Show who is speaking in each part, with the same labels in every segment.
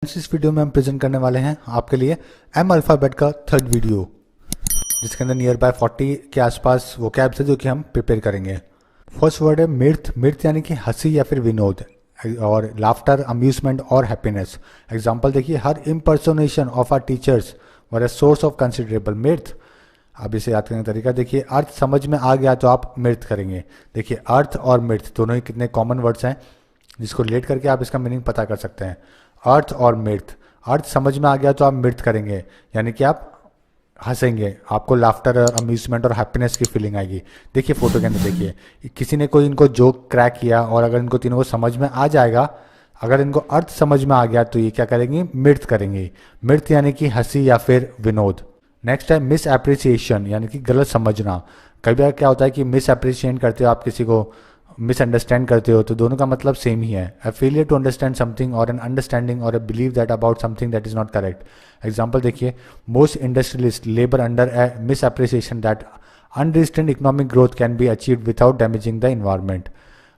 Speaker 1: Friends, इस video में हम प्रेजेंट करने वाले हैं आपके लिए एम अल्फ़ाबेट का थर्ड वीडियो, जिसके अंदर नियर बाय 40 के आसपास वो कैब्स है जो कि हम प्रिपेयर करेंगे। फर्स्ट वर्ड है मिर्थ। मिर्थ यानी कि हंसी या फिर विनोद, और लाफ्टर, अम्यूजमेंट और हैप्पीनेस। एग्जाम्पल देखिए, हर impersonation of our teachers were a source of considerable mirth. अब इसे याद करने का तरीका देखिए, अर्थ समझ में आ गया तो आप मिर्थ करेंगे। देखिए, अर्थ और मिर्थ दोनों ही कितने कॉमन वर्ड्स हैं जिसको रिलेट करके आप इसका मीनिंग पता कर सकते हैं। अर्थ और मिर्थ, अर्थ समझ में आ गया तो आप मिर्थ करेंगे, यानी कि आप हंसेंगे, आपको लाफ्टर और अम्यूजमेंट और हैप्पीनेस की फीलिंग आएगी। देखिए फोटो के अंदर देखिए, किसी ने कोई इनको जोक क्रैक किया और अगर इनको तीनों को समझ में आ जाएगा, अगर इनको अर्थ समझ में आ गया तो ये क्या करेंगे, मिर्थ करेंगे। मिर्थ यानी कि हंसी या फिर विनोद। नेक्स्ट है मिस एप्रिसिएशन, यानी कि गलत समझना। कई बार क्या होता है कि मिस एप्रिसिएट करते हो, आप किसी को मिसअंडरस्टैंड करते हो, तो दोनों का मतलब सेम ही है। A failure to understand something और एन अंडरस्टैंडिंग और a believe that about something that is not correct. Example देखिए, most industrialist labour under a misappreciation that unrestrained economic growth can be achieved without damaging the environment.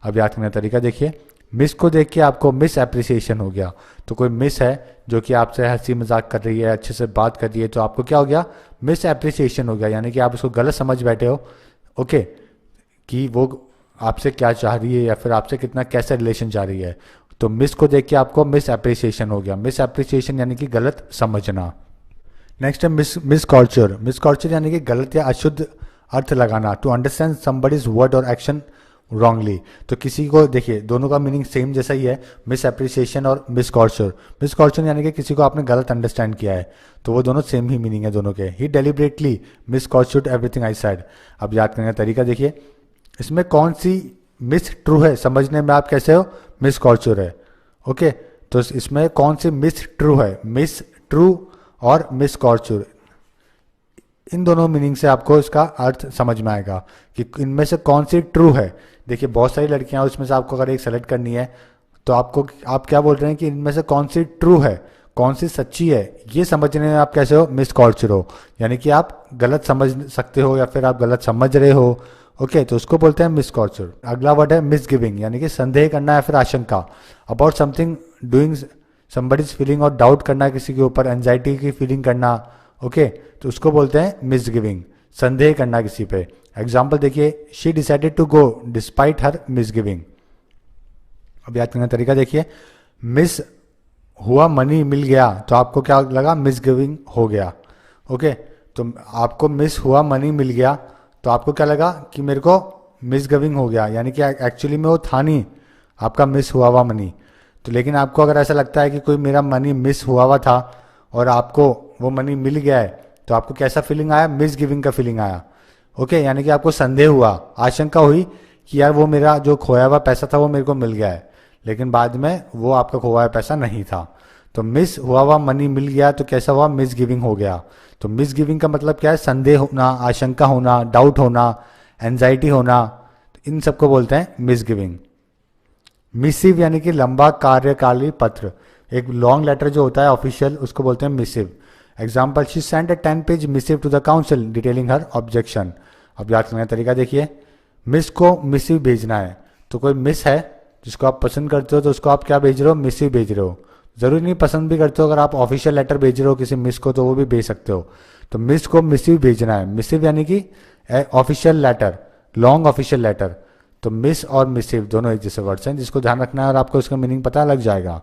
Speaker 1: अब याद करने का तरीका देखिए, miss को देख के आपको मिस एप्रिसिएशन हो गया, तो कोई मिस है जो कि आपसे हंसी मजाक कर रही है, अच्छे से बात कर रही है, तो आपको क्या हो गया, मिस एप्रिसिएशन हो गया, यानी कि आप उसको गलत समझ बैठे हो। ओके, कि वो आपसे क्या चाह रही है या फिर आपसे कितना कैसे रिलेशन चाह रही है, तो मिस को देख के आपको मिस एप्रिसिएशन हो गया। मिस एप्रिसिएशन यानी कि गलत समझना। नेक्स्ट है मिस कल्चर। मिस कल्चर यानी कि गलत या अशुद्ध अर्थ लगाना, टू अंडरस्टैंड समबडीज वर्ड और एक्शन रॉन्गली। तो किसी को देखिए, दोनों का मीनिंग सेम जैसा ही है, मिस एप्रिसिएशन और मिस कल्चर। मिस कल्चर यानी कि किसी को आपने गलत अंडरस्टैंड किया है, तो वो दोनों सेम ही मीनिंग है दोनों के। He deliberately misconstrued everything I said. अब याद करने का तरीका देखिए, इसमें कौन सी मिस ट्रू है, समझने में आप कैसे हो, मिस कल्चर है। ओके, तो इसमें कौन सी मिस ट्रू है, मिस ट्रू और मिस कल्चर, इन दोनों मीनिंग से आपको इसका अर्थ समझ में आएगा कि इनमें से कौन सी ट्रू है। देखिए बहुत सारी लड़कियां, उसमें से आपको अगर एक सेलेक्ट करनी है, तो आप क्या बोल रहे हैं कि इनमें से कौन सी ट्रू है, कौन सी सच्ची है, ये समझने में आप कैसे हो, मिस कल्चर हो, यानी कि आप गलत समझ सकते हो या फिर आप गलत समझ रहे हो। ओके, तो उसको बोलते हैं मिस कल्चर। अगला वर्ड है मिस गिविंग, यानी कि संदेह करना या फिर आशंका, about something doing somebody's feeling, और डाउट करना किसी के ऊपर, एंजाइटी की फीलिंग करना। ओके, तो उसको बोलते हैं मिस गिविंग, संदेह करना किसी पे। एग्जाम्पल देखिए, she decided to go despite her misgiving. अब याद करने का तरीका देखिए, मिस हुआ मनी मिल गया, तो आपको क्या लगा, मिस गिविंग हो गया। ओके, तो आपको मिस हुआ मनी मिल गया, तो आपको क्या लगा कि मेरे को मिस गिविंग हो गया, यानी कि एक्चुअली में वो था नहीं, आपका मिस हुआ हुआ मनी। तो लेकिन आपको अगर ऐसा लगता है कि कोई मेरा मनी मिस हुआ हुआ था और आपको वो मनी मिल गया है, तो आपको कैसा फीलिंग आया, मिस गिविंग का फीलिंग आया। ओके, यानी कि आपको संदेह हुआ, आशंका हुई कि यार वो मेरा जो खोया हुआ पैसा था वो मेरे को मिल गया है, लेकिन बाद में वो आपका खोया हुआ पैसा नहीं था। तो मिस हुआ हुआ मनी मिल गया, तो कैसा हुआ, मिस गिविंग हो गया। तो मिस गिविंग का मतलब क्या है, संदेह होना, आशंका होना, डाउट होना, एंजाइटी होना, इन सबको बोलते हैं मिस गिविंग। मिसिव यानी कि लंबा कार्यकाली पत्र, एक लॉन्ग लेटर जो होता है ऑफिशियल, उसको बोलते हैं missive. Example, she sent a 10 page missive to the council detailing her objection. अब याद करने का तरीका देखिए, मिस को मिसिव भेजना है, तो कोई मिस है जिसको आप पसंद करते हो, तो उसको आप क्या भेज रहे हो, मिसिव भेज रहे हो। जरूरी नहीं पसंद भी करते हो, अगर आप ऑफिशियल लेटर भेज रहे हो किसी मिस को, तो वो भी भेज सकते हो। तो मिस को मिसिव भेजना है, मिसिव यानी कि official letter, long official letter. तो मिस और मिसिव दोनों एक जैसे वर्ड्स हैं, जिसको ध्यान रखना है और आपको इसका मीनिंग पता लग जाएगा।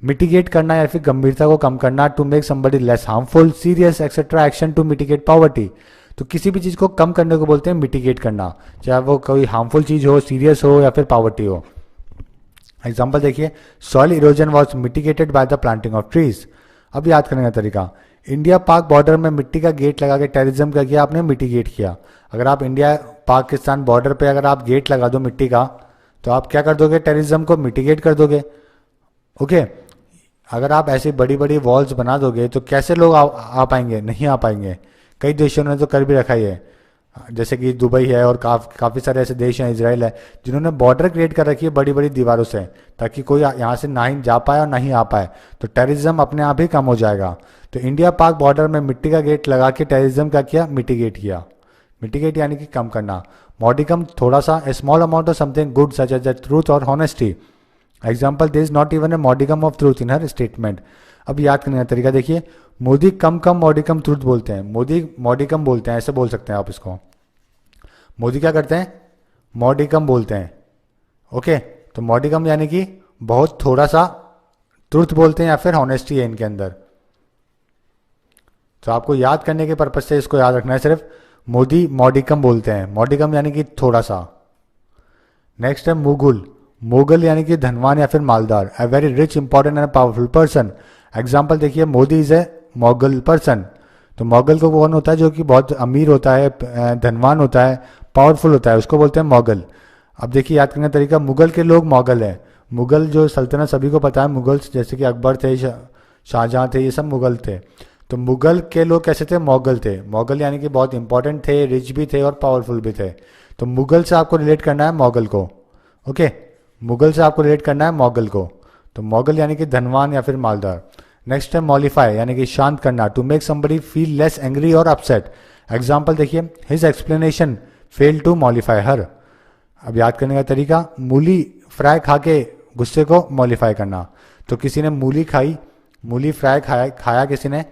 Speaker 1: मिटिगेट करना या फिर गंभीरता को कम करना, to make somebody less harmful, serious etcetera, action to mitigate poverty. तो किसी भी चीज को कम करने को बोलते हैं मिटिगेट करना, चाहे वो कोई हार्मफुल चीज हो, सीरियस हो या फिर पॉवर्टी हो। एग्जाम्पल देखिए, soil erosion was mitigated by the planting of trees. अब याद करने का तरीका, इंडिया पाक बॉर्डर में मिट्टी का गेट लगा के टेररिज्म का किया आपने, मिटिगेट किया। अगर आप इंडिया पाकिस्तान बॉर्डर पे अगर आप गेट लगा दो मिट्टी का, तो आप क्या कर दोगे, टेररिज्म को मिटिगेट कर दोगे। ओके, अगर आप ऐसी बड़ी बड़ी वॉल्स बना दोगे तो कैसे लोग आ पाएंगे, नहीं आ पाएंगे। कई देशों ने तो कर भी रखा ही है, जैसे कि दुबई है और काफ़ी सारे ऐसे देश हैं, इजराइल है, जिन्होंने बॉर्डर क्रिएट कर रखी है बड़ी बड़ी दीवारों से, ताकि कोई यहाँ से ना ही जा पाए और ना ही आ पाए, तो टेररिज्म अपने आप ही कम हो जाएगा। तो इंडिया पाक बॉर्डर में मिट्टी का गेट लगा के टेररिज्म का किया, मिटिगेट किया। मिटिगेट यानी कि कम करना। मॉडिकम थोड़ा सा, a small amount of something good such as the truth और honesty. Example, there is not even a modicum of truth in her statement. अब याद करने का तरीका देखिए, मोदी कम कम मॉडिकम ट्रूथ बोलते हैं, मोदी मॉडिकम बोलते हैं, ऐसे बोल सकते हैं आप इसको। मोदी क्या करते हैं, मॉडिकम बोलते हैं। ओके, तो मॉडिकम यानी कि बहुत थोड़ा सा ट्रूथ बोलते हैं या फिर ऑनेस्टी है इनके अंदर। तो आपको याद करने के पर्पज से इसको याद रखना है सिर्फ, मोदी मॉडिकम बोलते हैं, मॉडिकम यानी कि थोड़ा सा। नेक्स्ट है मुगल, मुगल यानी कि धनवान या फिर मालदार, a very rich important and powerful person. Example देखिए, Modi is a mogul person. तो मोगल को कौन होता है, जो कि बहुत अमीर होता है, धनवान होता है, पावरफुल होता है, उसको बोलते हैं मोगल। अब देखिए याद करने का तरीका, मुगल के लोग मोगल हैं। मुगल जो सल्तनत सभी को पता है, मुगल्स जैसे कि अकबर थे, शाहजहां थे, ये सब मुगल थे। तो मुगल के लोग कैसे थे, मोगल थे। मोगल यानी कि बहुत इंपॉर्टेंट थे, रिच भी थे और पावरफुल भी थे। तो मुगल से आपको रिलेट करना है मोगल को। ओके, मुगल से आपको रिलेट करना है मोगल को। तो मोगल यानी कि धनवान या फिर मालदार। नेक्स्ट है मॉलिफाई यानी कि शांत करना, to make somebody feel less angry और अपसेट। एग्जाम्पल देखिए, his explanation fail to mollify her. अब याद करने का तरीका, मूली फ्राई खा के गुस्से को मॉलिफाई करना। तो किसी ने मूली खाई, मूली फ्राई खाया किसी ने,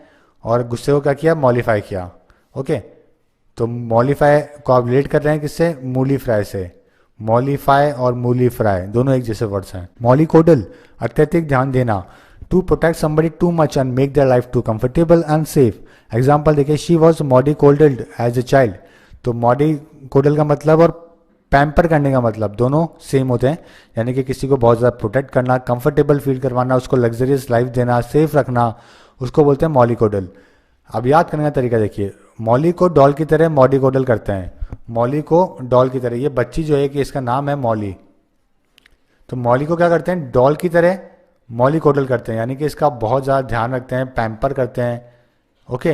Speaker 1: और गुस्से को क्या किया, मॉलिफाई किया। ओके, तो मॉलिफाई को आप रिलेट कर रहे हैं किससे, मूली फ्राई से। मॉलिफाई और मूली फ्राई दोनों एक जैसे वर्ड्स हैं। मॉलिकोडल, अत्यधिक ध्यान देना, to protect somebody too much and make their life too comfortable and safe. Example देखिए, she was mollycoddled as a child. तो मॉडिकोडल का मतलब और पैम्पर करने का मतलब दोनों सेम होते हैं, यानी कि किसी को बहुत ज़्यादा प्रोटेक्ट करना, कंफर्टेबल फील करवाना, उसको लग्जरियस लाइफ देना, सेफ रखना, उसको बोलते हैं मॉलिकोडल। अब याद करने का तरीका देखिए, मॉली को डॉल की तरह मॉडिकोडल करते हैं। मॉली को डॉल की तरह, ये बच्ची जो है कि इसका नाम है मॉली, तो मॉली को क्या करते हैं, डॉल की तरह मॉलिकोडल करते हैं, यानी कि इसका बहुत ज़्यादा ध्यान रखते हैं, पैम्पर करते हैं। ओके,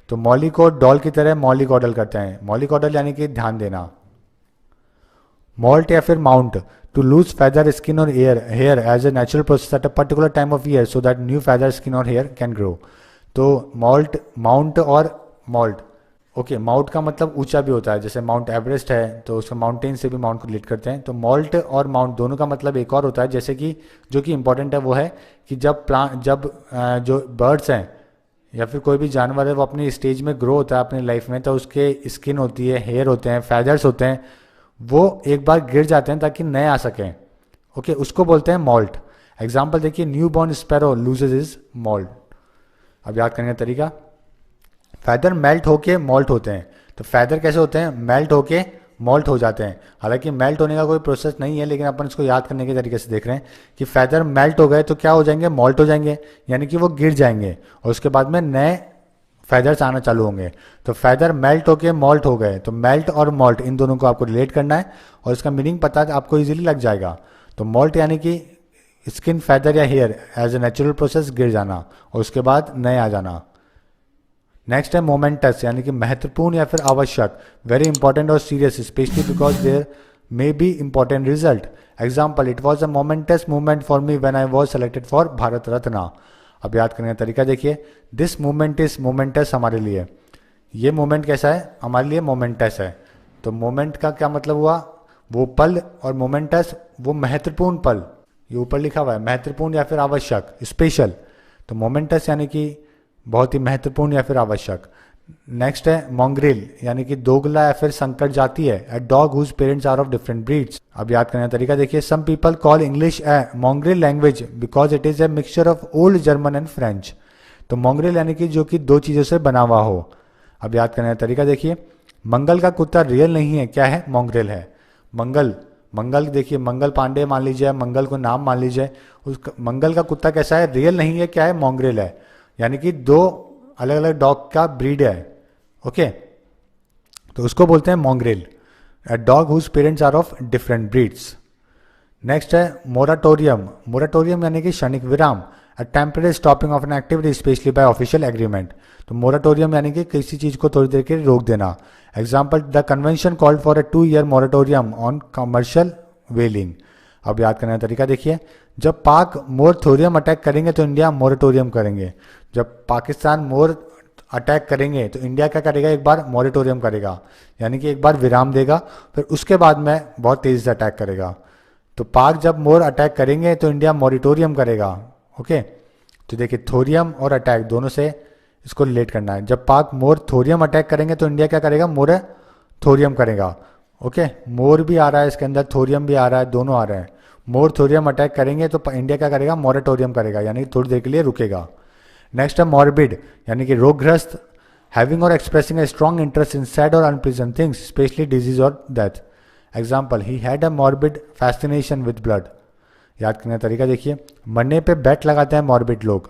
Speaker 1: तो मॉली को डॉल की तरह मॉलिकोडल करते हैं। मॉलिकोडल यानी कि ध्यान देना। मॉल्ट या फिर mount, to lose feather skin और hair as a natural process at a particular time of year so that new feather skin और हेयर कैन ग्रो। तो मॉल्ट, माउंट और मॉल्ट। ओके, माउंट का मतलब ऊंचा भी होता है, जैसे माउंट एवरेस्ट है तो उसका माउंटेन से भी माउंट को रिलेट करते हैं। तो मॉल्ट और माउंट दोनों का मतलब एक और होता है, जैसे कि जो कि इंपॉर्टेंट है वो है कि जब जो बर्ड्स हैं या फिर कोई भी जानवर है वो अपनी स्टेज में ग्रो होता है अपनी लाइफ में, तो उसके स्किन होती है, हेयर होते हैं, फेदर्स होते हैं, वो एक बार गिर जाते हैं ताकि नए आ सकें। ओके, उसको बोलते हैं मॉल्ट। एग्जाम्पल देखिए, new born sparrow loses is malt. अब याद करने का तरीका, फैदर मेल्ट होके मॉल्ट होते हैं। तो फैदर कैसे होते हैं, मेल्ट होके मॉल्ट हो जाते हैं। हालांकि मेल्ट होने का कोई प्रोसेस नहीं है, लेकिन अपन इसको याद करने के तरीके से देख रहे हैं कि फैदर मेल्ट हो गए तो क्या हो जाएंगे, मॉल्ट हो जाएंगे, यानी कि वो गिर जाएंगे और उसके बाद में नए फैदर्स आना चालू होंगे। तो फैदर मेल्ट होके मॉल्ट हो गए, तो मेल्ट और मॉल्ट इन दोनों को आपको रिलेट करना है और इसका मीनिंग पता आपको इजीली लग जाएगा। तो मॉल्ट यानी कि स्किन, फैदर या hair as a natural process गिर जाना और उसके बाद नए आ जाना। नेक्स्ट है मोमेंटस यानी कि महत्वपूर्ण या फिर आवश्यक, वेरी इंपॉर्टेंट और serious, specially because there may be important result. Example, it was a momentous movement for me when I was selected for Bharat Ratna. अब याद करने का तरीका देखिए, दिस मूवमेंट इज मोमेंटस हमारे लिए, ये मोमेंट कैसा है, हमारे लिए मोमेंटस है। तो मोमेंट का क्या मतलब हुआ, वो पल, और मोमेंटस वो महत्वपूर्ण पल, ये ऊपर लिखा हुआ है, महत्वपूर्ण या फिर आवश्यक, स्पेशल। तो मोमेंटस यानी कि बहुत ही महत्वपूर्ण या फिर आवश्यक। नेक्स्ट है मॉन्ग्रेल यानी कि दोगला या फिर संकर जाति है, a dog whose parents are of different breeds. अब याद करने का तरीका देखिए, some people call English a mongrel language because it is a mixture of old German and French. तो मॉन्ग्रेल यानी कि जो कि दो चीजों से बना हुआ हो। अब याद करने का तरीका देखिए, मंगल का कुत्ता रियल नहीं है, क्या है, मॉन्ग्रेल है। मंगल, मंगल देखिए, मंगल पांडे मान लीजिए, मंगल को नाम मान लीजिए, उस मंगल का कुत्ता कैसा है, रियल नहीं है, क्या है, मॉन्ग्रेल है, यानी कि दो अलग अलग डॉग का ब्रीड है। ओके, तो उसको बोलते हैं mongrel, a dog whose parents are of different breeds. Next है मोराटोरियम, मोराटोरियम यानी कि क्षणिक विराम, a temporary stopping of an activity specially by official agreement. तो मोराटोरियम यानी कि किसी चीज को थोड़ी देर के लिए रोक देना। Example, the convention called for a 2-year moratorium on commercial whaling. अब याद करने का तरीका देखिए, जब पाक मोरथोरियम अटैक करेंगे तो इंडिया मोरेटोरियम करेंगे। जब पाकिस्तान मोर अटैक करेंगे तो इंडिया क्या करेगा, एक बार मोरेटोरियम करेगा, यानी कि एक बार विराम देगा, फिर उसके बाद में बहुत तेजी से अटैक करेगा। तो पाक जब मोर अटैक करेंगे तो इंडिया मॉरिटोरियम करेगा। ओके, तो देखिए थोरियम और अटैक दोनों से इसको रिलेट करना है। जब पाक मोर थोरियम अटैक करेंगे तो इंडिया क्या करेगा, मोर थोरियम करेगा। ओके, मोर भी आ रहा है इसके अंदर, थोरियम भी आ रहा है, दोनों आ रहे हैं। मोर थोरियम अटैक करेंगे तो इंडिया क्या करेगा, मॉरिटोरियम करेगा, यानी थोड़ी देर के लिए रुकेगा। नेक्स्ट है मॉर्बिड, यानी कि रोगग्रस्त, हैविंग और expressing a strong interest in sad और अनप्लीजेंट थिंग्स स्पेशली डिजीज और death. Example, he had a morbid fascination with blood. याद करने का तरीका देखिए, मरने पे बेट लगाते हैं मॉर्बिड लोग।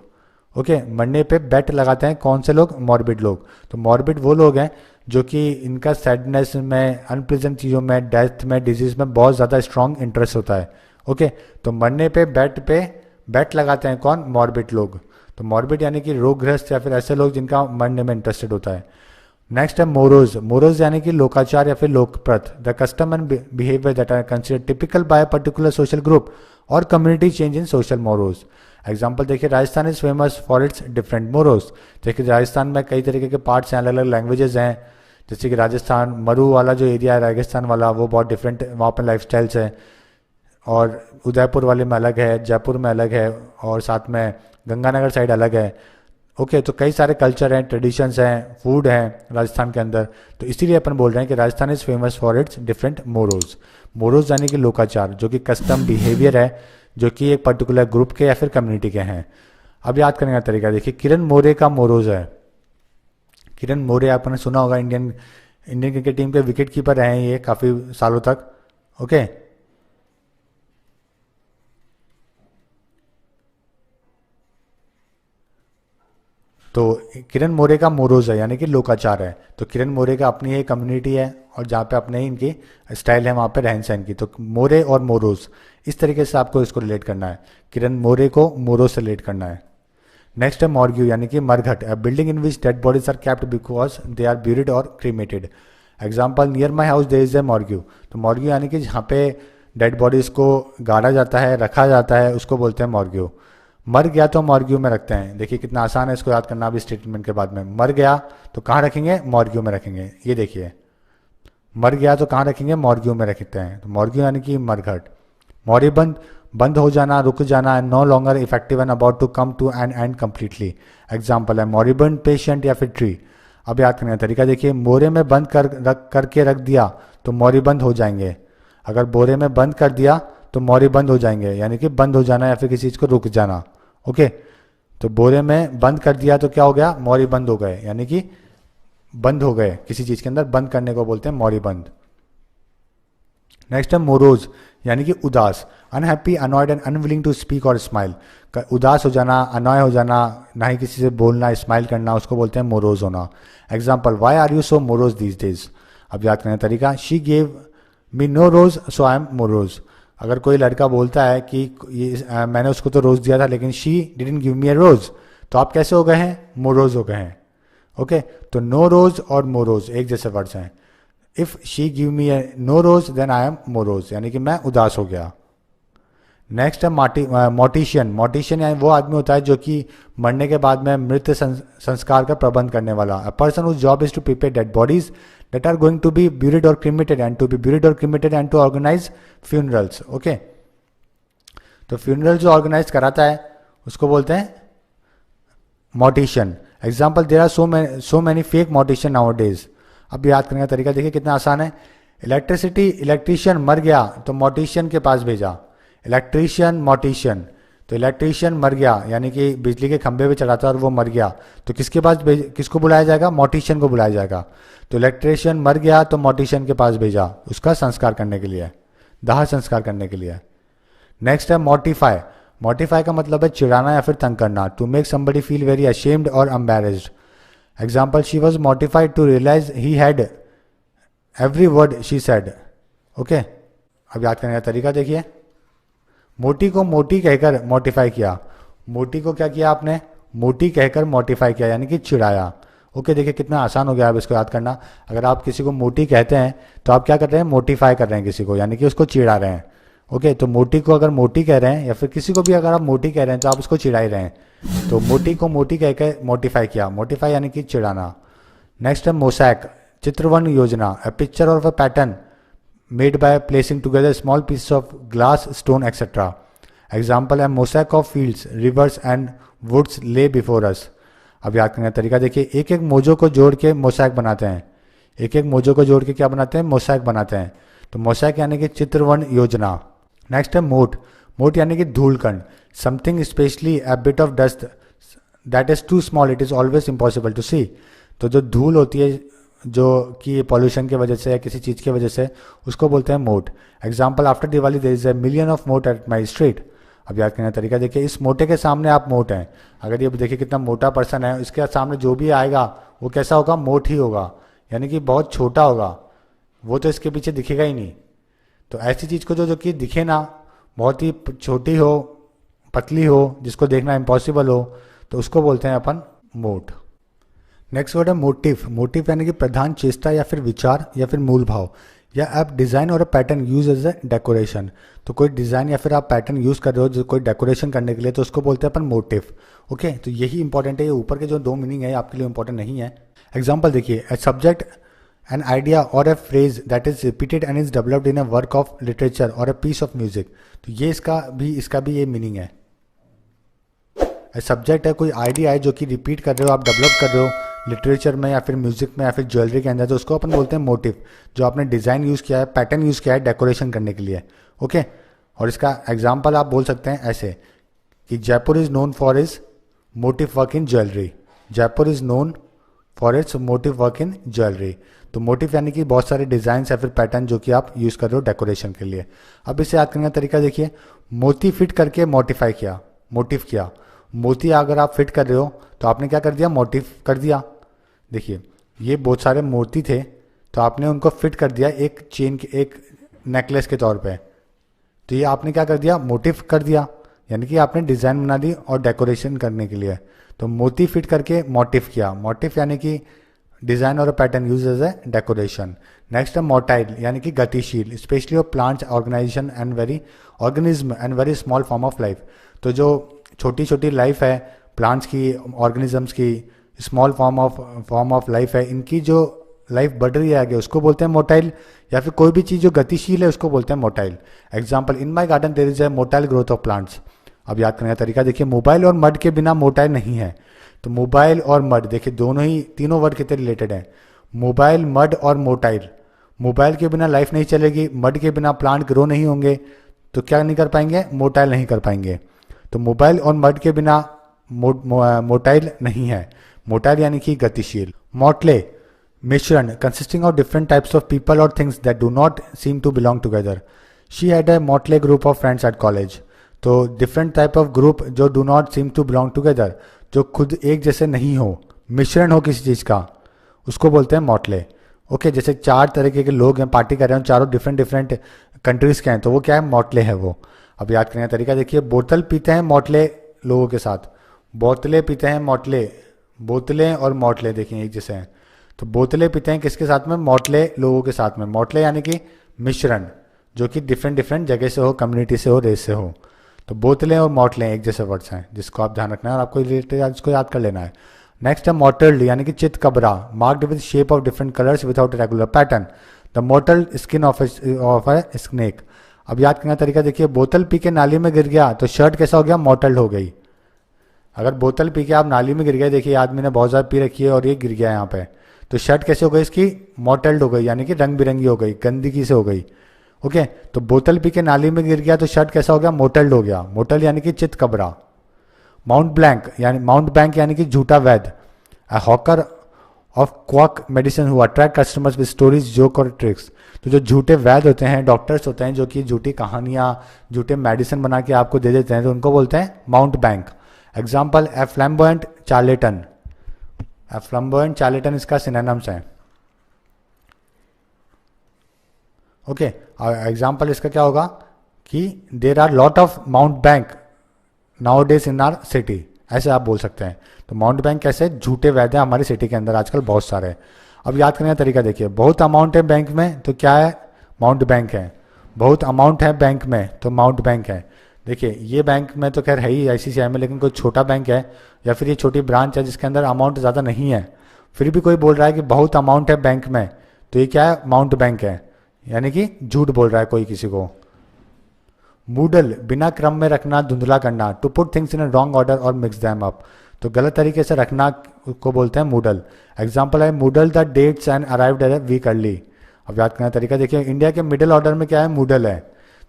Speaker 1: ओके, मरने पे बेट लगाते हैं कौन से लोग, मॉर्बिड लोग। तो मॉर्बिड वो लोग हैं जो कि इनका सैडनेस में, अनप्लीजेंट चीज़ों में, डेथ में, डिजीज में बहुत ज़्यादा स्ट्रॉन्ग इंटरेस्ट होता है। ओके, तो मरने पे बेट लगाते हैं कौन, मॉर्बिड लोग। तो मॉर्बिड यानी कि रोगग्रस्त या फिर ऐसे लोग जिनका मरने में इंटरेस्टेड होता है। नेक्स्ट है मोरोज, मोरोज यानी कि लोकाचार या फिर लोकप्रथ, the custom and behaviour that are considered typical by particular social group और community change in social mores. Example देखिए, Rajasthan is famous for its different mores. देखिए राजस्थान में कई तरीके के पार्ट्स हैं, अलग अलग लैंग्वेजेस हैं। जैसे कि राजस्थान मरु वाला जो एरिया है, राजस्थान वाला, वो बहुत डिफरेंट वहाँ पर लाइफ स्टाइल्स है। और उदयपुर वाले में अलग है, जयपुर में अलग है, और साथ में गंगानगर साइड अलग है। ओके, तो कई सारे कल्चर हैं, ट्रेडिशंस हैं, फूड हैं राजस्थान के अंदर। तो इसीलिए अपन बोल रहे हैं कि Rajasthan is famous for its different morose. Morose यानी कि लोकाचार, जो कि कस्टम बिहेवियर है, जो कि एक पर्टिकुलर ग्रुप के या फिर कम्युनिटी के हैं। अब याद करने का तरीका देखिए, किरण मोरे का मोरोज है। किरण मोरे आपने सुना होगा, इंडियन क्रिकेट टीम के विकेट कीपर रहे हैं ये काफ़ी सालों तक। ओके, तो किरण मोरे का मोरोज है, यानी कि लोकाचार है। तो किरण मोरे का अपनी एक कम्युनिटी है और जहाँ पे अपने ही इनकी स्टाइल है, वहाँ पे रहन सहन की। तो मोरे और मोरोज, इस तरीके से आपको इसको रिलेट करना है, किरण मोरे को मोरोज से रिलेट करना है। नेक्स्ट है मॉर्ग्यू, यानी कि मरघट, a building in which dead bodies are kept because they are buried और cremated. Example, near my house there is a morgue. तो मॉर्ग्यू यानी कि जहाँ पे डेड बॉडीज को गाड़ा जाता है, रखा जाता है, उसको बोलते हैं मॉर्ग्यू। मर गया तो मॉर्ग्यू में रखते हैं। देखिए कितना आसान है इसको याद करना अभी स्टेटमेंट के बाद में। मर गया तो कहाँ रखेंगे, मॉर्ग्यू में रखेंगे। ये देखिए, मर गया तो कहाँ रखेंगे, मॉर्ग्यू में रखते हैं। तो मॉर्ग्यू यानी कि मरघट। मॉरिबंद, बंद हो जाना, रुक जाना, no longer effective and about to come to an end completely. Example है मॉरिबंद पेशेंट या फिर ट्री। अब याद करने का तरीका देखिए, बोरे में बंद करके रख दिया तो मॉरिबंद हो जाएंगे। अगर बोरे में बंद कर दिया तो मॉरिबंद हो जाएंगे, यानी कि बंद हो जाना या फिर किसी चीज़ को रुक जाना। ओके, तो बोरे में बंद कर दिया तो क्या हो गया, मॉरिबंद हो गए, यानी कि बंद हो गए किसी चीज़ के अंदर, बंद करने को बोलते हैं मॉरिबंद। नेक्स्ट है मोरोज, यानी कि उदास, unhappy, annoyed and unwilling to speak और स्माइल। उदास हो जाना, अनॉय हो जाना, ना ही किसी से बोलना, स्माइल करना, उसको बोलते हैं मोरोज होना। Example, why are you so morose these days. अब याद करने का तरीका, she gave me no rose so I am morose. अगर कोई लड़का बोलता है कि मैंने उसको तो रोज़ दिया था लेकिन शी डिडंट गिव मी अ रोज़, तो आप कैसे हो गए हैं, मोरोज हो गए हैं। ओके, तो नो रोज और मोरोज एक जैसे वर्ड्स हैं। If she give me no rose then I am morose, यानी कि मैं उदास हो गया। नेक्स्ट है मोटिशियन। मोटिशियन यानी वो आदमी होता है जो कि मरने के बाद में मृत संस्कार का प्रबंध करने वाला। A person whose job is to prepare dead bodies that are going to be buried or cremated and to be buried or cremated and to organize funerals. Okay, तो funeral जो organize कराता है उसको बोलते हैं mortician. Example, there are so many fake mortician nowadays. अब याद करने का तरीका देखिए कितना आसान है। इलेक्ट्रीशियन मर गया तो mortician के पास भेजा, इलेक्ट्रीशियन mortician। तो इलेक्ट्रीशियन मर गया यानी कि बिजली के खंभे पे चढ़ा था और वो मर गया, तो किसके पास किसको बुलाया जाएगा, मोटिशियन को बुलाया जाएगा। तो इलेक्ट्रीशियन मर गया तो मोटिशियन के पास भेजा, उसका संस्कार करने के लिए, दाह संस्कार करने के लिए। नेक्स्ट है मोटिफाई। मोटिफाई का मतलब है चिढ़ाना या फिर तंग करना, to make somebody feel very ashamed और embarrassed. Example, she was mortified to realise he had every word she said. Okay, अब याद करने का तरीका देखिए, मोटी को मोटी कहकर मोटिफाई किया। मोटी को क्या किया आपने, मोटी कहकर मोटिफाई किया, यानी कि चिढ़ाया। ओके, देखिए कितना आसान हो गया अब इसको याद करना। अगर आप किसी को मोटी कहते हैं तो आप क्या कर रहे हैं, मोटिफाई कर रहे हैं किसी को, यानी कि उसको चिढ़ा रहे हैं। ओके, तो मोटी को अगर मोटी कह रहे हैं या फिर किसी को भी अगर आप मोटी कह रहे हैं तो आप उसको चिढ़ा ही रहे हैं। तो मोटी को मोटी कहकर मोटिफाई किया, मोटिफाई यानी कि चिढ़ाना। नेक्स्ट है मोसैक, चित्रवन योजना, a picture of a pattern made by placing together small pieces of glass, stone, etc. Example है mosaic of fields, rivers and woods lay before us. अब याद करने का तरीका देखिए, एक एक मोजों को जोड़ के मोसैक बनाते हैं, एक एक मोजों को जोड़ के क्या बनाते हैं, मोसैक बनाते हैं. तो मोसैक यानी कि चित्रवन योजना. नेक्स्ट है मोट. मोट यानी कि धूलकण, something specially a bit of dust that is too small it is always impossible to see. तो जो धूल होती है जो कि पॉल्यूशन की वजह से या किसी चीज़ की वजह से, उसको बोलते हैं mote. Example after Diwali there is a million of mote at my street. अब याद करने का तरीका देखिए, इस मोटे के सामने आप मोट हैं. अगर ये देखिए कितना मोटा पर्सन है, इसके सामने जो भी आएगा वो कैसा होगा, मोट ही होगा, यानी कि बहुत छोटा होगा, वो तो इसके पीछे दिखेगा ही नहीं. तो ऐसी चीज़ को जो कि दिखे ना, बहुत ही छोटी हो, पतली हो, जिसको देखना इम्पॉसिबल हो, तो उसको बोलते हैं अपन मोट. नेक्स्ट वर्ड है मोटिव. मोटिव यानी कि प्रधान चेष्टा या फिर विचार या फिर मूल भाव, या आप डिज़ाइन और pattern use as a decoration. तो कोई डिज़ाइन या फिर आप पैटर्न यूज़ कर रहे हो जो कोई डेकोरेशन करने के लिए, तो उसको बोलते हैं अपन मोटिव. ओके, तो यही इंपॉर्टेंट है. ये ऊपर के जो दो मीनिंग है आपके लिए इंपॉर्टेंट नहीं है. एग्जाम्पल देखिए, ए सब्जेक्ट एन आइडिया और ए phrase that is repeated and is developed in a work of literature और ए पीस ऑफ म्यूजिक. तो ये इसका भी ये मीनिंग है. सब्जेक्ट है कोई आइडिया है जो कि रिपीट कर रहे हो, आप डेवलप कर रहे हो लिटरेचर में या फिर म्यूजिक में या फिर ज्वेलरी के अंदर, तो उसको अपन बोलते हैं मोटिव. जो आपने डिज़ाइन यूज़ किया है, पैटर्न यूज़ किया है डेकोरेशन करने के लिए. ओके, और इसका एग्जांपल आप बोल सकते हैं ऐसे कि Jaipur is known for is motive work in jewellery. Jaipur is known for its motive work in jewellery. तो मोटिव यानी कि बहुत सारे डिज़ाइन या फिर पैटर्न जो कि आप यूज़ कर रहे हो डेकोरेशन के लिए. अब इसे याद करने का तरीका देखिए, मोती फिट करके मोटिफाई किया, मोटिव किया. मोती अगर आप फिट कर रहे हो तो आपने क्या कर दिया, मोटिव कर दिया. देखिए, ये बहुत सारे मोती थे तो आपने उनको फिट कर दिया एक चेन के, एक नेकलेस के तौर पे. तो ये आपने क्या कर दिया, मोटिव कर दिया, यानी कि आपने डिज़ाइन बना दी और डेकोरेशन करने के लिए. तो मोती फिट करके मोटिव किया. मोटिव यानी कि डिज़ाइन और pattern use as a decoration. Next है मोटाइल यानी कि गतिशील, specially of plants organisation and organism and very small form of life. तो जो छोटी छोटी लाइफ है प्लांट्स की, ऑर्गेनिजम्स की, स्मॉल फॉर्म ऑफ लाइफ है, इनकी जो लाइफ बढ़ रही है आगे, उसको बोलते हैं मोटाइल. या फिर कोई भी चीज़ जो गतिशील है उसको बोलते हैं motile. Example, in my garden there is a motile growth of plants. अब याद करने का तरीका देखिए, मोबाइल और मड के बिना मोटाइल नहीं है. तो मोबाइल और मड देखिए, दोनों ही, तीनों वर्ड कितने रिलेटेड हैं. मोबाइल, मड और मोटाइल. मोबाइल के बिना लाइफ नहीं चलेगी, मड के बिना प्लांट ग्रो नहीं होंगे, तो क्या नहीं कर पाएंगे, मोटाइल नहीं कर पाएंगे. तो मोबाइल और मड के बिना मोटाइल नहीं है. मोटाइल यानी कि गतिशील. मोटले, मिश्रण, consisting of different types of people और things that do not seem to belong together. She had a motley group of friends at college. तो डिफरेंट टाइप ऑफ ग्रुप जो do not seem to belong together, जो खुद एक जैसे नहीं हो, मिश्रण हो किसी चीज़ का, उसको बोलते हैं मोटले. ओके, जैसे चार तरीके के लोग हैं, पार्टी कर रहे हैं, चारों डिफरेंट कंट्रीज़ के हैं, तो वो क्या है, मोटले है वो. अब याद करने का तरीका देखिए, बोतल पीते हैं मोटले लोगों के साथ, बोतलें पीते हैं मोटले. बोतलें और मोटले देखिए एक जैसे हैं. तो बोतलें पीते हैं किसके साथ में, मोटले लोगों के साथ में. मोटले यानी कि मिश्रण, जो कि डिफरेंट जगह से हो, कम्युनिटी से हो, रेस से हो. तो बोतलें और मोटले एक जैसे वर्ड्स हैं जिसको आप ध्यान रखना है और आपको इसको याद कर लेना है. नेक्स्ट है मोटल्ड यानी कि चित कबरा, marked with shape of different colours without regular pattern. The mottled skin of a snake. अब याद करने का तरीका देखिए, बोतल पी के नाली में गिर गया तो शर्ट कैसा हो गया, मोटल्ड हो गई. अगर बोतल पी के आप नाली में गिर गए, देखिए आदमी ने बहुत ज़्यादा पी रखी है और ये गिर गया यहाँ पे, तो शर्ट कैसे हो गई इसकी, मोटल्ड हो गई, यानी कि रंग बिरंगी हो गई, गंदगी से हो गई. ओके, तो बोतल पी के नाली में गिर गया तो शर्ट कैसा हो गया, मोटल्ड हो गया. मोटल यानी कि चित कबरा. माउंट बैंक यानी कि झूठा वैद, a hawker of quack medicine who attract customers with stories, joke और ट्रिक्स. तो जो झूठे वैद होते हैं, डॉक्टर्स होते हैं जो कि झूठी कहानियाँ, झूठे मेडिसिन बना के आपको दे देते हैं, तो उनको बोलते हैं mountebank. Example, a flamboyant charlatan. A flamboyant charlatan इसका सिनोनिम्स है. ओके, एग्जाम्पल इसका क्या होगा कि there are lot of mountebank nowadays in our city, ऐसे आप बोल सकते हैं. तो माउंट बैंक कैसे, झूठे वैद हैं हमारी सिटी के अंदर आजकल बहुत सारे. अब याद करने का तरीका देखिए, बहुत अमाउंट है बैंक में तो क्या है, माउंट बैंक है. बहुत अमाउंट है बैंक में तो माउंट बैंक है. देखिए ये बैंक में तो खैर है ही आईसीआईसीआई में, लेकिन कोई छोटा बैंक है या फिर ये छोटी ब्रांच है जिसके अंदर अमाउंट ज़्यादा नहीं है, फिर भी कोई बोल रहा है कि बहुत अमाउंट है बैंक में, तो ये क्या है, माउंट बैंक है. यानी कि झूठ बोल रहा है कोई किसी को। मूडल, बिना क्रम में रखना, धुंधला करना, to put things in a wrong order और मिक्स देम अप, तो गलत तरीके से रखना को बोलते हैं मूडल। एग्जाम्पल है muddle the dates and arrived at a week early. अब याद करने का तरीका देखिए, इंडिया के मिडिल ऑर्डर में क्या है, मूडल है।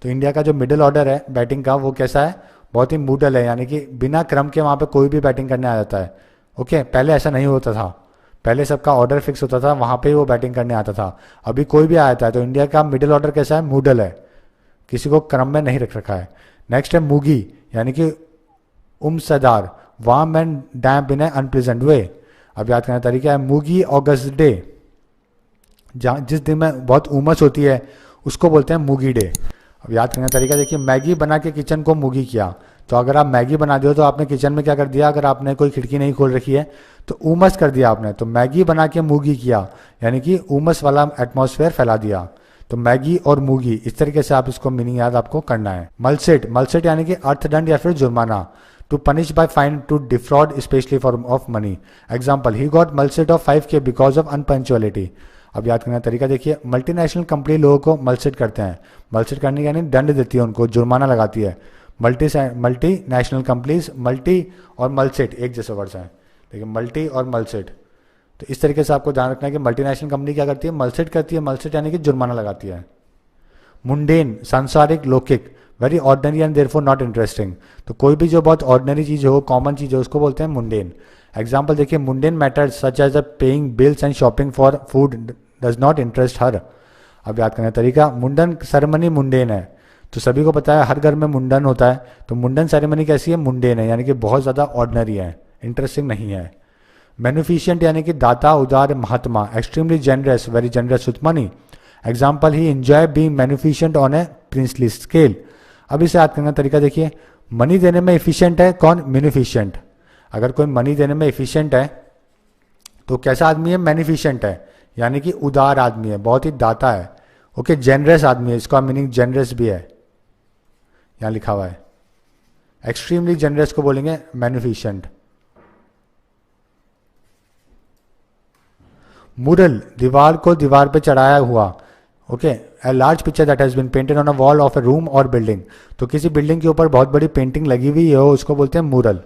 Speaker 1: तो इंडिया का जो मिडिल ऑर्डर है बैटिंग का वो कैसा है, बहुत ही मूडल है, यानी कि बिना क्रम के वहाँ पे कोई भी बैटिंग करने आ जाता है। ओके, पहले ऐसा नहीं होता था, पहले सबका ऑर्डर फिक्स होता था, वहाँ पे ही वो बैटिंग करने आता था। अभी कोई भी आ जाता है। तो इंडिया का मिडिल ऑर्डर कैसा है, मूडल है, किसी को क्रम में नहीं रख रखा है। नेक्स्ट है मूगी, यानी कि उमसदार, warm and damp in a unpleasant way. अब याद करने का तरीका है मूगी ऑगस्ट डे, जहाँ जिस दिन में बहुत उमस होती है उसको बोलते हैं मूगी डे। अब याद करने का तरीका देखिए, मैगी बना के किचन को मूगी किया। तो अगर आप मैगी बना दियो तो आपने किचन में क्या कर दिया, अगर आपने कोई खिड़की नहीं खोल रखी है तो उमस कर दिया आपने। तो मैगी बना के मूगी किया, यानी कि उमस वाला एटमॉस्फेयर फैला दिया। तो मैगी और मूगी, इस तरीके से आप इसको मीनिंग याद आपको करना है। मलसेट, मलसेट यानी कि अर्थदंड या फिर जुर्माना, to punish by fine, to defraud specially for of money. Example, he got mulct of 5K because of unpunctuality. अब याद करने का तरीका देखिए, मल्टीनेशनल कंपनी लोगों को मलसेट करते हैं। मलसेट करने यानी दंड देती है, उनको जुर्माना लगाती है। मल्टी नेशनल कंपनीज, मल्टी और मलसेट एक जैसे वर्ड्स हैं, देखिए मल्टी और मलसेट। तो इस तरीके से आपको ध्यान रखना है कि मल्टीनेशनल कंपनी क्या करती है, मलसेट करती है। मलसेट यानी कि जुर्माना लगाती है। मुंडेन, सांसारिक, लौकिक, very ordinary and therefore not interesting. तो कोई भी जो बहुत ऑर्डिनरी चीज़ हो, कॉमन चीज़ हो, उसको बोलते हैं मुंडेन। एग्जाम्पल देखिए, mundane matters such as a paying bills and shopping for food does not interest her. अब याद करने का तरीका, मुंडन सेरेमनी मुंडेन है। तो सभी को पता है हर घर में मुंडन होता है, तो मुंडन सेरेमनी कैसी है, मुंडेन है, यानी कि बहुत ज़्यादा ऑर्डिनरी है, इंटरेस्टिंग नहीं है। बेनिफिशियंट यानी कि दाता, उदार, महात्मा। Extremely generous, very generous with money. Example, he enjoy being beneficent on a princely scale. अब इसे याद करने का तरीका देखिए, मनी देने में इफिशियंट है कौन, बेनिफिशियंट। अगर कोई मनी देने में इफिशियंट है तो कैसा आदमी है, बेनिफिशियंट है, यानी कि उदार आदमी है, बहुत ही दाता है। ओके, जेनरस आदमी है, इसका मीनिंग जेनरस भी है, यहाँ लिखा हुआ है। एक्सट्रीमली जेनरस को बोलेंगे बेनिफिशियंट। मुरल, दीवार को दीवार पे चढ़ाया हुआ। Okay, a large picture that has been painted on a wall of a room और बिल्डिंग। तो किसी बिल्डिंग के ऊपर बहुत बड़ी पेंटिंग लगी हुई हो, उसको बोलते हैं mural.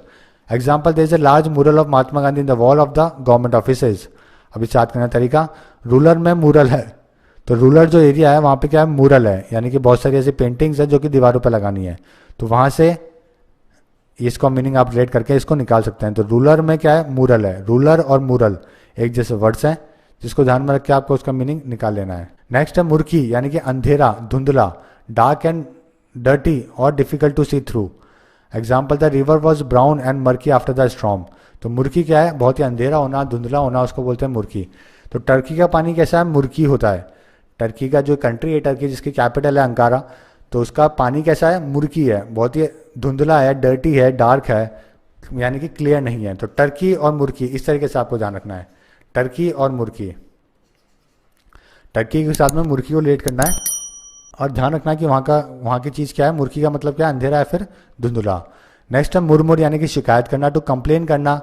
Speaker 1: Example, there is a large mural of Mahatma Gandhi in the wall of the government offices. अभी याद करने का तरीका, रूलर में मुरल है, तो रूलर जो एरिया है वहाँ पे क्या है, मुरल है, यानी कि बहुत सारी ऐसी पेंटिंग्स है जो कि दीवारों पर लगानी है। तो वहाँ से इसका मीनिंग आप रिलेट करके इसको निकाल सकते हैं। तो रूलर में क्या है, मुरल है। रूलर और मुरल एक जैसे वर्ड्स हैं, जिसको ध्यान में रख के आपको उसका मीनिंग निकाल लेना है। नेक्स्ट है मुर्की, यानी कि अंधेरा, धुंधला, डार्क एंड डर्टी और difficult to see through. Example, the river was brown and murky after the storm. तो मुर्की क्या है, बहुत ही अंधेरा होना, धुंधला होना, उसको बोलते हैं मुर्की। तो टर्की का पानी कैसा है, मुर्की होता है। टर्की का जो कंट्री है टर्की, जिसकी कैपिटल है अंकारा, तो उसका पानी कैसा है, मुर्की है, बहुत ही धुंधला है, डर्टी है, डार्क है, यानी कि क्लियर नहीं है। तो टर्की और मुर्की, इस तरीके से आपको ध्यान रखना है, टर्की और मुर्की। टर्की के साथ में मुर्की को रिलेट करना है और ध्यान रखना है कि वहाँ की चीज़ क्या है, मुर्की का मतलब क्या है, अंधेरा है फिर धुंधला। नेक्स्ट है मुरमुर, यानी कि शिकायत करना, टू कंप्लेन करना,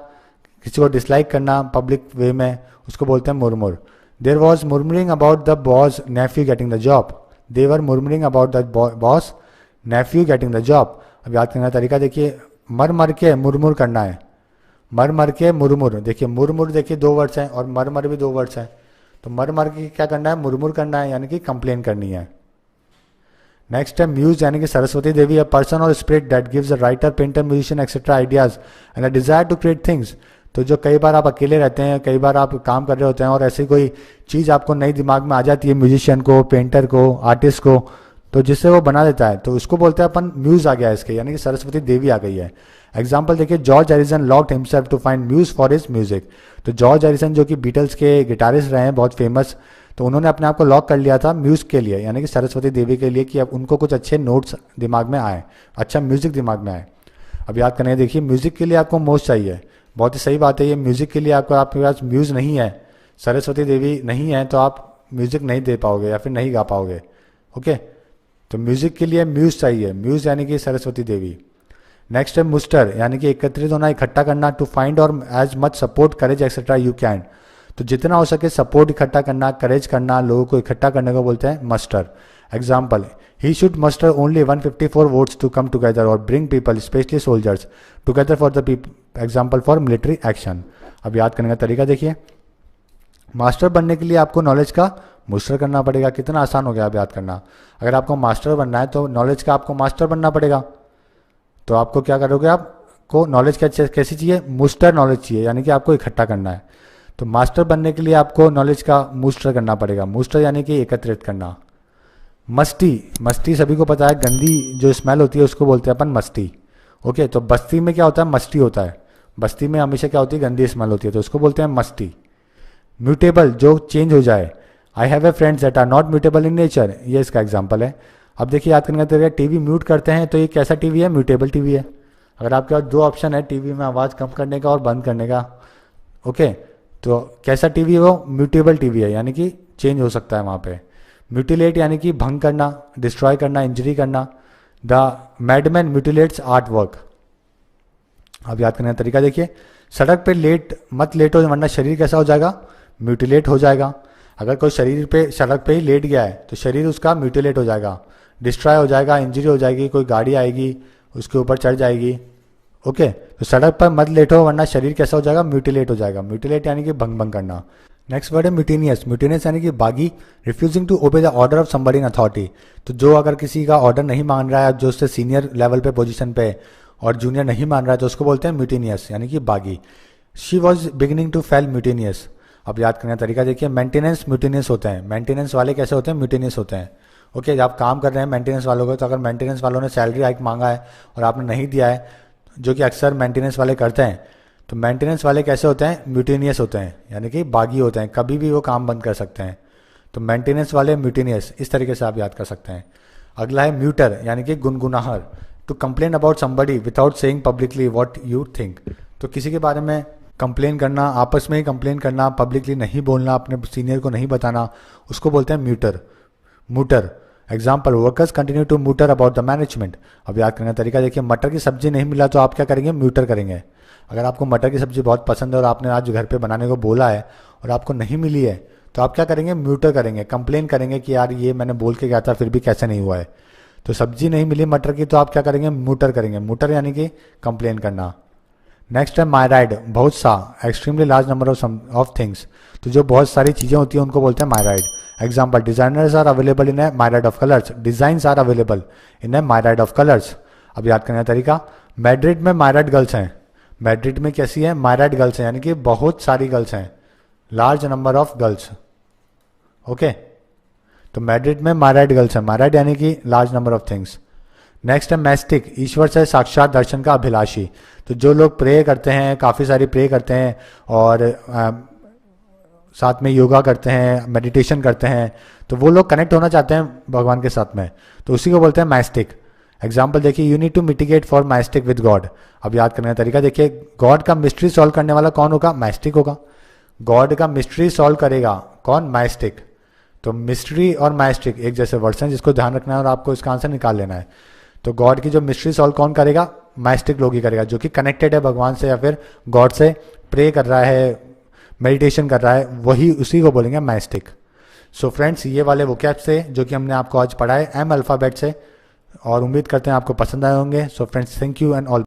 Speaker 1: किसी को डिसलाइक करना पब्लिक वे में, उसको बोलते हैं murmur. There was murmuring about the boss nephew getting the job. They were murmuring about the boss nephew getting the job. अब याद करने का तरीका देखिए, मर मर के मुरमुर करना है, मर मर के मुरमुर। देखिए मुरमुर देखिए दो वर्ड्स हैं और मर मर भी दो वर्ड्स हैं। तो मर मर के क्या करना है, मुरमुर करना है, यानी कि कंप्लेन करनी है। नेक्स्ट है म्यूज, यानी कि सरस्वती देवी, अ पर्सन और spirit that gives a writer, painter, musician etcetera ideas and a desire to create things. तो जो कई बार आप अकेले रहते हैं, कई बार आप काम कर रहे होते हैं और ऐसी कोई चीज़ आपको नई दिमाग में आ जाती है, म्यूजिशियन को, पेंटर को, आर्टिस्ट को, तो जिससे वो बना देता है, तो उसको बोलते हैं अपन म्यूज आ गया इसके, यानी कि सरस्वती देवी आ गई है। एग्जाम्पल देखिए, George Harrison locked himself to find muse for his music. तो जॉर्ज हैरिसन जो कि बीटल्स के गिटारिस्ट रहे हैं, बहुत फेमस, तो उन्होंने अपने आप को लॉक कर लिया था म्यूज के लिए, यानी कि सरस्वती देवी के लिए, कि अब उनको कुछ अच्छे नोट्स दिमाग में आए, अच्छा म्यूजिक दिमाग में आए। अब याद करने देखिए, म्यूजिक के लिए आपको मोज चाहिए, बहुत ही सही बात है ये। म्यूजिक के लिए आपके पास म्यूज नहीं है, सरस्वती देवी नहीं है, तो आप म्यूजिक नहीं दे पाओगे या फिर नहीं गा पाओगे। ओके, तो म्यूजिक के लिए म्यूज चाहिए, म्यूज यानी कि सरस्वती देवी। नेक्स्ट है मुस्टर, यानी कि एकत्रित होना, इकट्ठा करना, टू फाइंड और as much support courage etcetera you can. तो जितना हो सके सपोर्ट इकट्ठा करना, करेज करना, लोगों को इकट्ठा करने को बोलते हैं muster. Example, he should muster only 154 votes to come together और bring people specially soldiers together for the example for military action. अब याद करने का तरीका देखिए, मास्टर बनने के लिए आपको नॉलेज का मुस्टर करना पड़ेगा। कितना आसान हो गया अब याद करना। अगर आपको मास्टर बनना है तो नॉलेज का आपको मास्टर बनना पड़ेगा। तो आपको क्या करोगे, आपको नॉलेज कैसी चाहिए, मुस्टर नॉलेज चाहिए, यानी कि आपको इकट्ठा करना है। तो मास्टर बनने के लिए आपको नॉलेज का मुस्टर करना पड़ेगा। मुस्टर यानी कि एकत्रित करना। मस्ती, मस्ती सभी को पता है, गंदी जो स्मेल होती है उसको बोलते हैं अपन मस्ती। ओके, तो बस्ती में क्या होता है, मस्ती होता है। बस्ती में हमेशा क्या होती है, गंदी स्मेल होती है, तो उसको बोलते हैं मस्ती। म्यूटेबल, जो चेंज हो जाए। I have a friends that are not mutable in nature, ये इसका एग्जाम्पल है। अब देखिए याद करने का तरीका, टीवी म्यूट करते हैं तो ये कैसा टीवी है, म्यूटेबल टीवी है। अगर आपके पास दो ऑप्शन है टीवी में आवाज़ कम करने का और बंद करने का, ओके, तो कैसा टीवी है वो, म्यूटेबल टीवी है, यानी कि चेंज हो सकता है वहाँ पे। म्यूटिलेट यानी कि भंग करना, डिस्ट्रॉय करना, इंजरी करना। The madman mutilates art work. अब याद करने का तरीका देखिए, सड़क पे मत लेटो वरना शरीर कैसा हो जाएगा, म्यूटिलेट हो जाएगा। अगर कोई शरीर पे सड़क पे ही लेट गया है तो शरीर उसका म्यूटिलेट हो जाएगा, डिस्ट्रॉय हो जाएगा, इंजरी हो जाएगी, कोई गाड़ी आएगी उसके ऊपर चढ़ जाएगी। ओके, तो सड़क पर मत लेटो वरना शरीर कैसा हो जाएगा, म्यूटिलेट हो जाएगा। म्यूटिलेट यानी कि भंग भंग करना। नेक्स्ट वर्ड है म्यूटेनियस। म्यूटेनियस यानी कि बागी, refusing to obey the order of somebody in authority. तो जो अगर किसी का ऑर्डर नहीं मान रहा है, जो उससे सीनियर लेवल पे पोजीशन पे और जूनियर नहीं मान रहा है, तो उसको बोलते हैं म्यूटेनियस यानी कि बागी। She was beginning to feel mutinous. अब याद करने का तरीका देखिए, मेंटेनेंस म्यूटेनियस होते हैं। मेंटेनेंस वाले कैसे होते हैं, म्यूटेनियस होते हैं। ओके, आप काम कर रहे हैं मेंटेनेंस वालों को, तो अगर मेंटेनेंस वालों ने सैलरी हाइक मांगा है और आपने नहीं दिया है, जो कि अक्सर मेंटेनेंस वाले करते हैं, तो मेंटेनेंस वाले कैसे होते हैं, म्यूटेनियस होते हैं, यानी कि बागी होते हैं, कभी भी वो काम बंद कर सकते हैं। तो मेंटेनेंस वाले म्यूटेनियस, इस तरीके से आप याद कर सकते हैं। अगला है म्यूटर यानी कि गुनगुनाहर। To complain about somebody without saying publicly what you think. तो किसी के बारे में कंप्लेन करना, आपस में ही कंप्लेन करना, पब्लिकली नहीं बोलना, अपने सीनियर को नहीं बताना, उसको बोलते हैं mutter. Mutter, example, workers continue to mutter about the management. अब याद करने का तरीका देखिए, मटर की सब्जी नहीं मिला तो आप क्या करेंगे, म्यूटर करेंगे। अगर आपको मटर की सब्जी बहुत पसंद है और आपने आज घर पे बनाने को बोला है और आपको नहीं मिली है, तो आप क्या करेंगे, म्यूटर करेंगे, कंप्लेन करेंगे कि यार ये मैंने बोल के गया था फिर भी कैसे नहीं हुआ है। तो सब्जी नहीं मिली मटर की, तो आप क्या करेंगे, म्यूटर करेंगे। म्यूटर यानी कि कंप्लेन करना। नेक्स्ट है मायराइड, बहुत सा, extremely large number of things. तो जो बहुत सारी चीज़ें होती हैं उनको बोलते हैं myriad. Example, designers are available in a myriad of colours. Designs are available in a myriad of colours. अब याद करने का तरीका, मैड्रिड में मायराइड गर्ल्स हैं। मैड्रिड में कैसी है, मायराइड गर्ल्स हैं, यानी कि बहुत सारी गर्ल्स हैं, large number of girls. Okay, तो मैड्रिड में मायराइड गर्ल्स हैं, मायराइड यानी कि large number of things. Next है मैस्टिक, ईश्वर से साक्षात दर्शन का अभिलाषी। तो जो लोग प्रे करते हैं, काफ़ी सारी प्रे करते हैं और साथ में योगा करते हैं, मेडिटेशन करते हैं, तो वो लोग कनेक्ट होना चाहते हैं भगवान के साथ में, तो उसी को बोलते हैं मैस्टिक। एग्जाम्पल देखिए, you need to mitigate for mystic with God. अब याद करने का तरीका देखिए, गॉड का मिस्ट्री सॉल्व करने वाला कौन होगा, मैस्टिक होगा। गॉड का मिस्ट्री सॉल्व करेगा कौन, मैस्टिक। तो मिस्ट्री और मैस्टिक एक जैसे वर्ड्स हैं जिसको ध्यान रखना है और आपको इसका आंसर निकाल लेना है। तो गॉड की जो मिस्ट्री सॉल्व कौन करेगा, मैस्टिक लोग ही करेगा, जो कि कनेक्टेड है भगवान से या फिर गॉड से, प्रे कर रहा है, मेडिटेशन कर रहा है, वही उसी को बोलेंगे मैस्टिक। सो फ्रेंड्स, ये वाले वोकैब्स थे जो कि हमने आपको आज पढ़ाए एम अल्फ़ाबेट से, और उम्मीद करते हैं आपको पसंद आए होंगे। So friends, thank you and all.